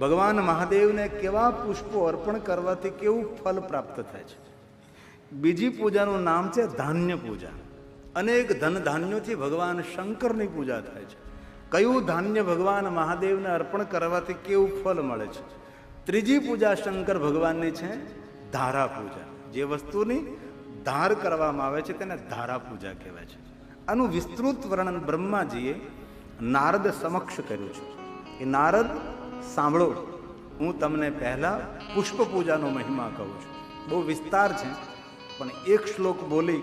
ભગવાન મહાદેવને કેવા પુષ્પો અર્પણ કરવાથી કેવું ફલ પ્રાપ્ત થાય છે. બીજી પૂજાનું નામ છે ધાન્ય પૂજા. અનેક ધન ધાન્યોથી ભગવાન શંકરની પૂજા થાય છે. કયું ધાન્ય ભગવાન મહાદેવને અર્પણ કરવાથી કેવું ફલ મળે છે? ત્રીજી પૂજા શંકર ભગવાનની છે ધારા પૂજા. જે વસ્તુની ધાર કરવામાં આવે છે તેને ધારા પૂજા કહેવાય છે. આનું વિસ્તૃત વર્ણન બ્રહ્માજીએ નારદ સમક્ષ કર્યું છે. એ નારદ સાંભળો, હું તમને પહેલા પુષ્પ પૂજાનો મહિમા કહું છું. બહુ વિસ્તાર છે, પણ એક શ્લોક બોલી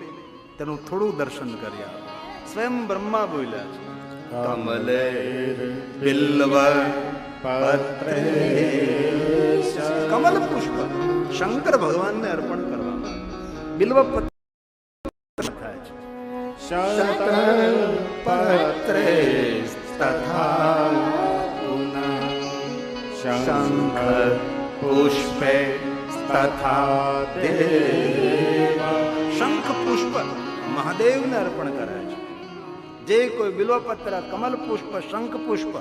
તેનું થોડું દર્શન કરી આવો. સ્વયં બ્રહ્મા બોલ્યા છે, કમલે બિલ્વ પત્રે. કમલ પુષ્પ શંકર ભગવાનને અર્પણ કરવામાં બિલ્વ પત્ર થાય છે. પત્રે તથા શંકર પુષ્પે તથા દેવ. શંખ પુષ્પ મહાદેવને અર્પણ કરાય છે. જે કોઈ બિલ્વપત્ર, કમલ પુષ્પ, શંખ પુષ્પ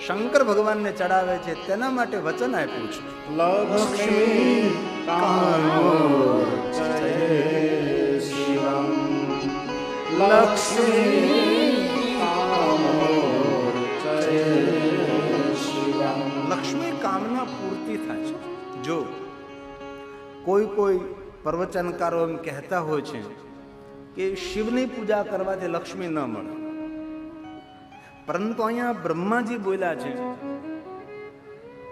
શંકર ભગવાનને ચડાવે છે તેના માટે વચન આપ્યું છે, લક્ષ્મી શિવમ લક્ષ્મી કામના પૂર્તિ થાય છે. જો કોઈ પ્રવચનકારો એમ કહેતા હોય છે કે શિવની પૂજા કરવાથી લક્ષ્મી ન મળે, પરંતુ અહીંયા બ્રહ્માજી બોલ્યા છે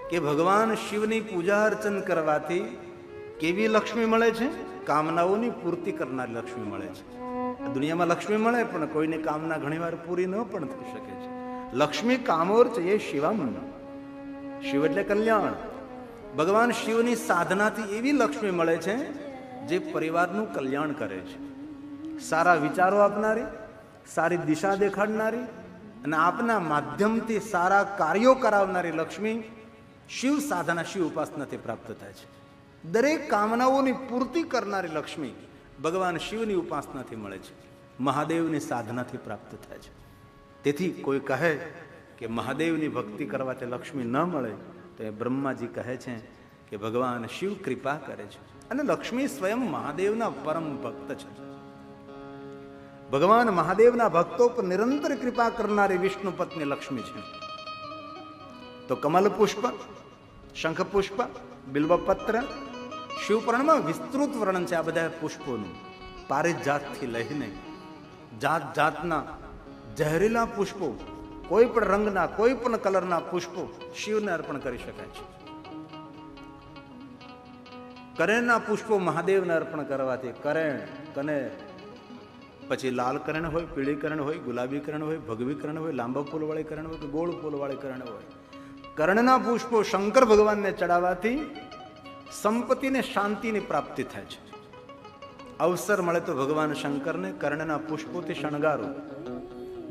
કે ભગવાન શિવની પૂજા અર્ચન કરવાથી કેવી લક્ષ્મી મળે છે? કામનાઓની પૂર્તિ કરનારી લક્ષ્મી મળે છે. દુનિયામાં લક્ષ્મી મળે, પણ કોઈની કામના ઘણીવાર પૂરી ન પણ થઈ શકે છે. લક્ષ્મી કામોર્ચ એ શિવમ. શિવ એટલે કલ્યાણ. ભગવાન શિવની સાધનાથી એવી લક્ષ્મી મળે છે જે પરિવારનું કલ્યાણ કરે છે. સારા વિચારો આપનારી, સારી દિશા દેખાડનારી અને આપના માધ્યમથી સારા કાર્યો કરાવનારી લક્ષ્મી શિવ સાધના, શિવ ઉપાસનાથી પ્રાપ્ત થાય છે. દરેક કામનાઓની પૂર્તિ કરનારી લક્ષ્મી ભગવાન શિવની ઉપાસનાથી મળે છે, મહાદેવની સાધનાથી પ્રાપ્ત થાય છે. તેથી કોઈ કહે કે મહાદેવની ભક્તિ કરવાથી લક્ષ્મી ન મળે, તો એ બ્રહ્માજી કહે છે કે ભગવાન શિવ કૃપા કરે છે અને લક્ષ્મી સ્વયં મહાદેવના પરમ ભક્ત છે. ભગવાન મહાદેવના ભક્તો પર નિરંતર કૃપા કરનારી વિષ્ણુ પત્ની લક્ષ્મી છે. તો કમલ પુષ્પ, શંખ પુષ્પ, બિલ્વપત્ર, શિવપુરાણમાં વિસ્તૃત વર્ણન છે આ બધા પુષ્પોનું. પારિજાતથી લઈને જાત જાતના ઝેરીલા પુષ્પો, કોઈ પણ રંગના, કોઈ પણ કલરના પુષ્પો શિવને અર્પણ કરી શકાય છે. કરેણના પુષ્પો મહાદેવને અર્પણ કરવાથી કને પછી લાલ કરણ હોય, પીળી કરણ હોય, ગુલાબી કરણ હોય, ભગવી કરણ હોય, લાંબા ફૂલવાળી કરણ હોય કે ગોળ ફૂલવાળી કરણ હોય, કર્ણના પુષ્પો શંકર ભગવાનને ચડાવવાથી સંપત્તિને, શાંતિની પ્રાપ્તિ થાય છે. અવસર મળે તો ભગવાન શંકરને કર્ણના પુષ્પોથી શણગારો.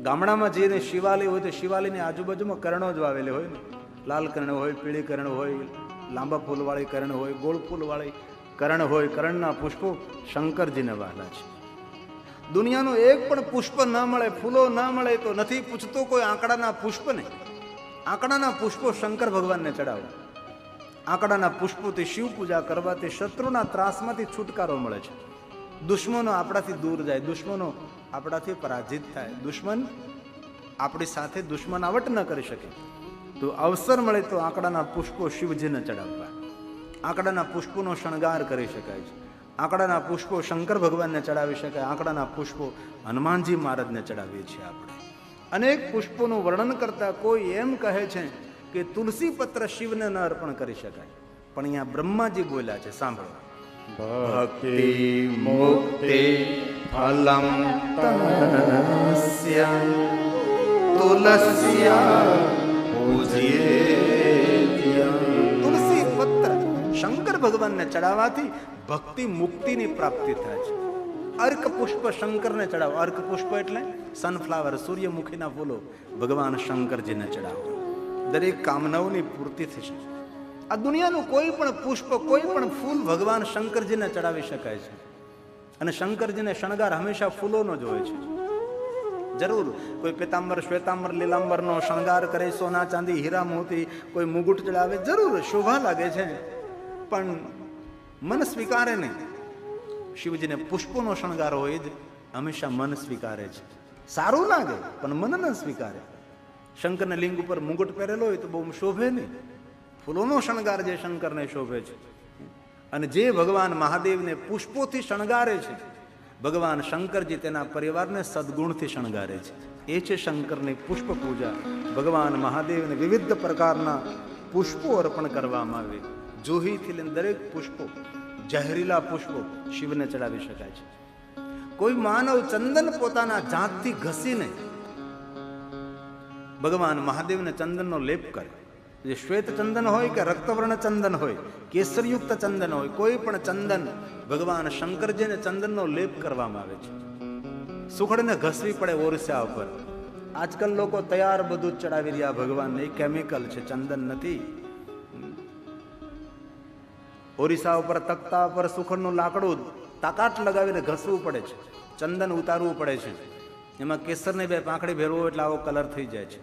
ગામડામાં જઈને શિવાલય હોય તો શિવાલયની આજુબાજુમાં કરણો જ વાવેલી હોય ને. લાલ કરણ હોય, પીળી કરણ હોય, લાંબા ફૂલવાળી કરણ હોય, ગોળ ફૂલવાળી કરણ હોય. કરણના પુષ્પો શંકરજીને વહાલા છે. દુનિયાનું એક પણ પુષ્પ ન મળે, ફૂલો ન મળે તો નથી પૂછતો કોઈ આંકડાના પુષ્પને. આંકડાના પુષ્પો શંકર ભગવાનને ચડાવો. આંકડાના પુષ્પોથી શિવ પૂજા કરવાથી શત્રુના ત્રાસમાંથી છુટકારો મળે છે. દુશ્મનો આપણાથી દૂર જાય, દુશ્મનો આપણાથી પરાજિત થાય, દુશ્મન આપણી સાથે દુશ્મનાવટ ન કરી શકે. તો અવસર મળે તો આંકડાના પુષ્પો શિવજીને ચડાવવા. આંકડાના પુષ્પોનો શણગાર કરી શકાય છે. આંકડાના પુષ્પો શંકર ભગવાનને ચડાવી શકાય. આંકડાના પુષ્પો હનુમાનજી મહારાજને ચડાવીએ છીએ આપણે. અનેક પુષ્પોનું વર્ણન કરતા કોઈ એમ કહે છે કે તુલસી પત્ર શિવને ન અર્પણ કરી શકાય, પણ અહીંયા બ્રહ્માજી બોલ્યા છે, સાંભળો. ભક્તિ મુક્તિ ફલમ તસ્ય તુલસ્યા પૂજ્યે. તુલસી પત્ર શંકર ભગવાનને ચડાવવાથી ભક્તિ મુક્તિની પ્રાપ્તિ થાય છે. અર્ક પુષ્પ શંકરને ચડાવો. અર્ક પુષ્પ એટલે સનફ્લાવર, સૂર્યમુખીના ફૂલો ભગવાન શંકરજીને ચડાવો. દરેક કામનાઓની પૂર્તિ થશે. આ દુનિયાનું કોઈ પણ પુષ્પ, કોઈ પણ ફૂલ ભગવાન શંકરજીને ચડાવી શકાય છે. અને શંકરજીને શણગાર હંમેશા ફૂલોનો જ હોય છે. જરૂર કોઈ પિતાંબર શ્વેતાંબર લીલાંબરનો શણગાર કરે, સોના ચાંદી હીરા મોતી, કોઈ મુગુટ ચડાવે, જરૂર શોભા લાગે છે, પણ મન સ્વીકારે નહીં. શિવજીને પુષ્પોનો શણગાર હોય જ હંમેશા મન સ્વીકારે છે. સારું લાગે પણ મન ન સ્વીકારે. શંકરને લિંગ ઉપર મુગુટ પહેરેલો હોય તો બહુ શોભે નહીં. ફૂલોનો શણગાર જે શંકરને શોભે છે. અને જે ભગવાન મહાદેવને પુષ્પોથી શણગારે છે, ભગવાન શંકરજી તેના પરિવારને સદગુણથી શણગારે છે. એ છે શંકરની પુષ્પ પૂજા. ભગવાન મહાદેવને વિવિધ પ્રકારના પુષ્પો અર્પણ કરવામાં આવે. જુહીથી લઈને દરેક પુષ્પો, ઝેરીલા પુષ્પો શિવને ચડાવી શકાય છે. કોઈ માનવ ચંદન પોતાના જાતથી ઘસીને ભગવાન મહાદેવને ચંદનનો લેપ કરે. જે શ્વેત ચંદન હોય કે રક્તવર્ણ ચંદન હોય, કેસરયુક્ત ચંદન હોય, કોઈ પણ ચંદન ભગવાન શંકરજીને ચંદનનો લેપ કરવામાં આવે છે. સુખડને ઘસવી પડે ઓરસા ઉપર. આજકાલ લોકો તૈયાર બધું જ ચડાવી રહ્યા ભગવાનને. એ કેમિકલ છે, ચંદન નથી. ઓરિસા ઉપર તખ્તા ઉપર સુખડનું લાકડું તાકાત લગાવીને ઘસવું પડે છે, ચંદન ઉતારવું પડે છે. એમાં કેસરને 2 પાંખડી ભેરવો એટલે આવો કલર થઈ જાય છે.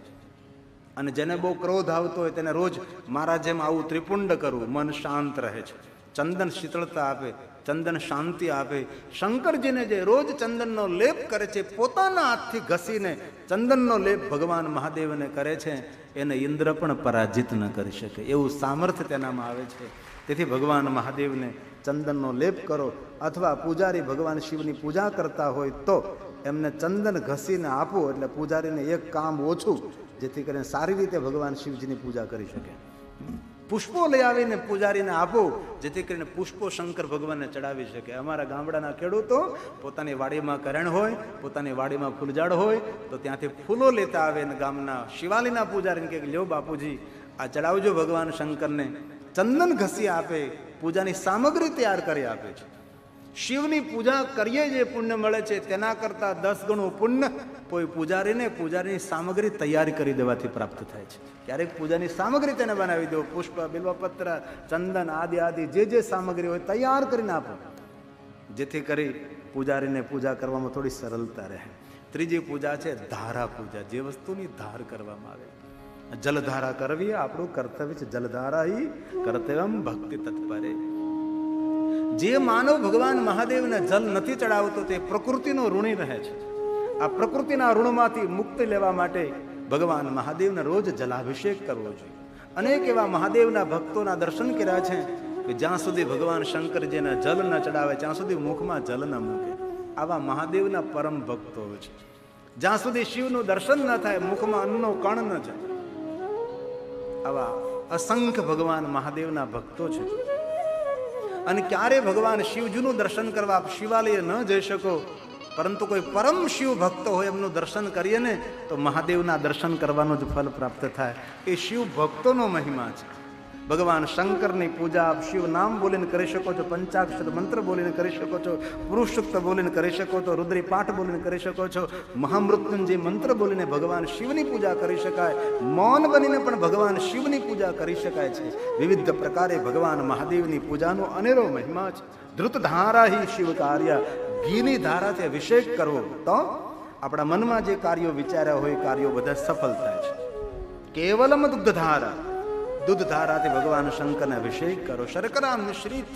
અને જેને બહુ ક્રોધ આવતો હોય તેને રોજ મારા જેમ આવું ત્રિપુંડ કરવું, મન શાંત રહે છે. ચંદન શીતળતા આપે, ચંદન શાંતિ આપે. શંકરજીને જે રોજ ચંદનનો લેપ કરે છે, પોતાના હાથથી ઘસીને ચંદનનો લેપ ભગવાન મહાદેવને કરે છે, એને ઇન્દ્ર પણ પરાજિત ન કરી શકે એવું સામર્થ્ય તેનામાં આવે છે. તેથી ભગવાન મહાદેવને ચંદનનો લેપ કરો, અથવા પૂજારી ભગવાન શિવની પૂજા કરતા હોય તો એમને ચંદન ઘસીને આપો, એટલે પૂજારીને એક કામ ઓછું, જેથી કરીને સારી રીતે ભગવાન શિવજીની પૂજા કરી શકે. પુષ્પો લઈ આવીને પૂજારીને આપો, જેથી કરીને પુષ્પો શંકર ભગવાનને ચડાવી શકે. અમારા ગામડાના ખેડૂતો પોતાની વાડીમાં કરણ હોય, પોતાની વાડીમાં ફૂલઝાડ હોય તો ત્યાંથી ફૂલો લેતા આવે અને ગામના શિવાલીના પૂજારીને કહે, લ્યો બાપુજી આ ચડાવજો ભગવાન શંકરને. ચંદન ઘસી આપે, પૂજાની સામગ્રી તૈયાર કરી આપે છે. શિવની પૂજા કરીએ જે પુણ્ય મળે છે તેના કરતાં 10 ગણું પુણ્ય કોઈ પૂજારીની સામગ્રી તૈયાર કરી દેવાથી પ્રાપ્ત થાય છે. ક્યારેક પૂજાની સામગ્રી તેને બનાવી દો, પુષ્પ, બિલ્વપત્ર, ચંદન આદિ જે સામગ્રી હોય તૈયાર કરીને આપો, જેથી કરી પૂજારીને પૂજા કરવામાં થોડી સરળતા રહે. ત્રીજી પૂજા છે ધારા પૂજા, જે વસ્તુની ધાર કરવામાં આવે. જલધારા કરવી આપણું કર્તવ્ય છે. જલધારા હિ કર્તવ્યમ ભક્તિ તત્પરે. જે માનવ ભગવાન મહાદેવને જલ નથી ચડાવતો તે પ્રકૃતિનો ઋણી રહે છે. આ પ્રકૃતિના ઋણમાંથી મુક્તિ લેવા માટે ભગવાન મહાદેવને રોજ જલાભિષેક કરવો જોઈએ. અનેક એવા મહાદેવના ભક્તોના દર્શન કર્યા છે કે જ્યાં સુધી ભગવાન શંકરજીને જલ ન ચડાવે ત્યાં સુધી મુખમાં જલ ન મૂકે. આવા મહાદેવના પરમ ભક્તો છે. જ્યાં સુધી શિવનું દર્શન ન થાય મુખમાં અન્નનો કણ ન જાય. આવા અસંખ્ય ભગવાન મહાદેવના ભક્તો છે. અને ક્યારે ભગવાન શિવજીનું દર્શન કરવા આપ શિવાલય ન જઈ શકો, પરંતુ કોઈ પરમ શિવ ભક્ત હોય એમનું દર્શન કરીએ ને તો મહાદેવના દર્શન કરવાનું જ ફલ પ્રાપ્ત થાય. એ શિવ ભક્તોનો મહિમા છે. ભગવાન શંકરની પૂજા આપ શિવ નામ બોલીને કરી શકો છો, પંચાક્ષર મંત્ર બોલીને કરી શકો છો, પુરુષ સૂક્ત બોલીને કરી શકો છો, રુદ્રી પાઠ બોલીને કરી શકો છો, મહામૃત્યુંજય મંત્ર બોલીને ભગવાન શિવની પૂજા કરી શકાય. મૌન બનીને પણ ભગવાન શિવની પૂજા કરી શકાય છે. વિવિધ પ્રકારે ભગવાન મહાદેવની પૂજાનો અનેરો મહિમા છે. ધૃત ધારા હિ શિવ કાર્ય, ઘીની ધારાથી અભિષેક કરવો તો આપણા મનમાં જે કાર્યો વિચાર્યા હોય કાર્યો બધા સફળ થાય છે. કેવલમ દુગ્ધ ધારા, દૂધ ધારાથી ભગવાન શંકરને અભિષેક કરો. શર્કરા મિશ્રિત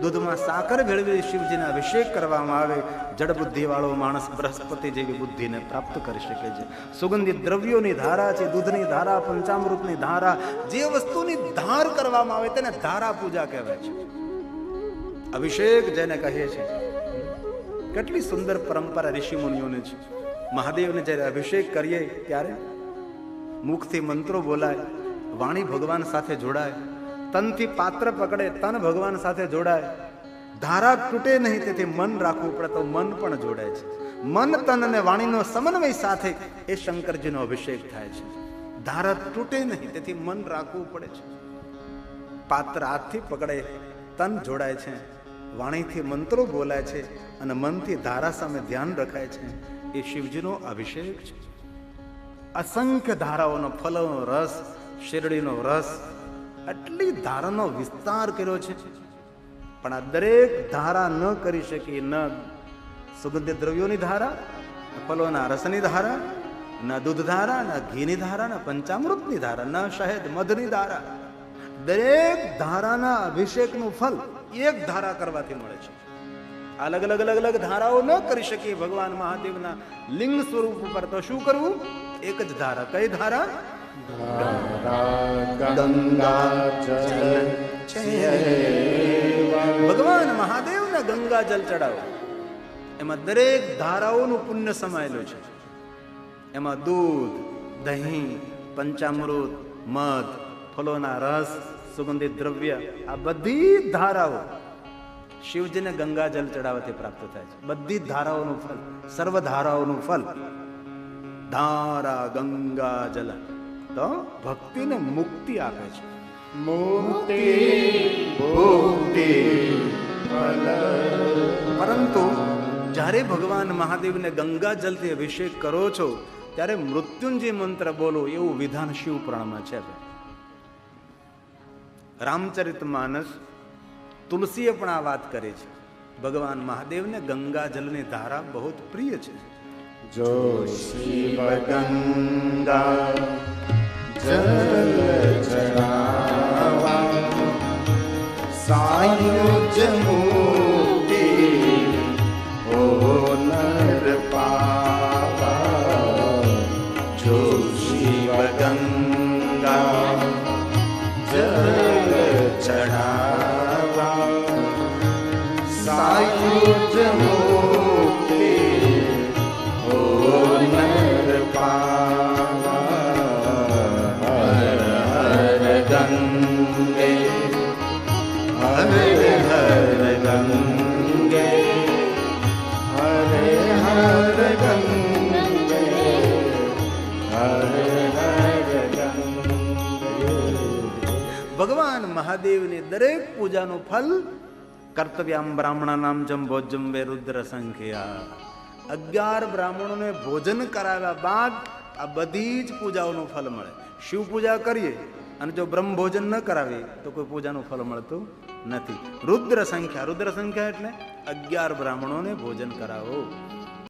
દૂધમાં સાકર ભેળવી શિવજીને અભિષેક કરવામાં આવે. જડ બુદ્ધિ વાળો માણસ બૃહસ્પતિ જેવી બુદ્ધિને પ્રાપ્ત કરી શકે છે. સુગંધિત દ્રવ્યોની ધારા છે, દૂધની ધારા, પંચામૃતની ધારા, જે વસ્તુની ધાર કરવામાં આવે તેને ધારા પૂજા કહેવાય છે. અભિષેક જેને કહીએ છીએ. કેટલી સુંદર પરંપરા ઋષિ મુનિઓની છે. મહાદેવને જ્યારે અભિષેક કરીએ ત્યારે મુખથી મંત્રો બોલાય, વાણી ભગવાન સાથે જોડાય, તનથી પાત્ર પકડે, તન ભગવાન સાથે જોડાય. ધારા તૂટે નહીં તેથી મન રાખવું પડે તો મન પણ જોડાય છે. મન, તન અને વાણીનો સમન્વય સાથે એ શંકરજીનો અભિષેક થાય છે. ધારા તૂટે નહીં તેથી મન રાખવું પડે છે. પાત્ર હાથથી પકડે, તન જોડાય છે, વાણીથી મંત્રો બોલાય છે અને મનથી ધારા સામે ધ્યાન રખાય છે. એ શિવજીનો અભિષેક છે. અસંખ્ય ધારાઓનો, ફલોનો રસ, શેરડીનો રસ, આટલી ધારાનો વિસ્તાર કર્યો છે. પણ આ દરેક ધારા ન કરી શકી, ન સુગંધિત દ્રવ્યોની ધારા, ફલોના રસની ધારા, ન દૂધ ધારા, ન ઘીની ધારા, ન પંચામૃતની ધારા, ન શહેદ મધની ધારા. દરેક ધારાના અભિષેકનું ફલ એક ધારા કરવાથી મળે છે. અલગ અલગ અલગ અલગ ધારાઓ ન કરી શકીએ ભગવાન મહાદેવના લિંગ સ્વરૂપ ઉપર, તો શું કરવું? એક જ ધારા. કઈ ધારા? ભગવાન મહાદેવને ગંગા જલ ચડાવો. એમાં દરેક ધારાઓનું પુણ્ય સમાયેલું છે. એમાં દૂધ, દહીં, પંચામૃત, મધ, ફલોના રસ, સુગંધિત દ્રવ્ય, આ બધી ધારાઓ શિવજીને ગંગા જલ ચડાવવાથી પ્રાપ્ત થાય છે. બધી ધારાઓનું ફલ, સર્વ ધારાઓનું ફલ. ધારા ગંગા જલ તો ભક્તિને મુક્તિ આપે છે. મુક્તિ ભુક્તિ ફલ. પરંતુ જ્યારે ભગવાન મહાદેવને ગંગા જલથી અભિષેક કરો છો ત્યારે મૃત્યુંજય મંત્ર બોલો એવું વિધાન શિવ પુરાણમાં છે. રામચરિત માનસ તુલસીએ પણ આ વાત કરી છે. ભગવાન મહાદેવને ગંગા જલની ધારા બહુ પ્રિય છે. જો શિવ ગંગા જલ ચડાવા સાયુજ મુક્તિ ઓ નર પાવા. જો શિવ ગંગા જલ ચડાવા સાયુજ મુક્તિ ઓ નર પાવા. હર હર ગંગે હર હર ગંગે હર હર ગંગે હર હર ગંગે. ભગવાન મહાદેવની દરેક પૂજાનું ફલ કર્તવ્યામ બ્રાહ્મણાનામ જમ ભોજમ વે રુદ્ર સંખ્યા. 11 બ્રાહ્મણોને ભોજન કરાવ્યા બાદ આ બધી જ પૂજાઓનું ફલ મળે. શિવ પૂજા કરીએ અને જો બ્રહ્મ ભોજન ન કરાવીએ તો કોઈ પૂજાનું ફલ મળતું નથી. રુદ્ર સંખ્યા, રુદ્ર સંખ્યા એટલે 11 બ્રાહ્મણોને ભોજન કરાવો.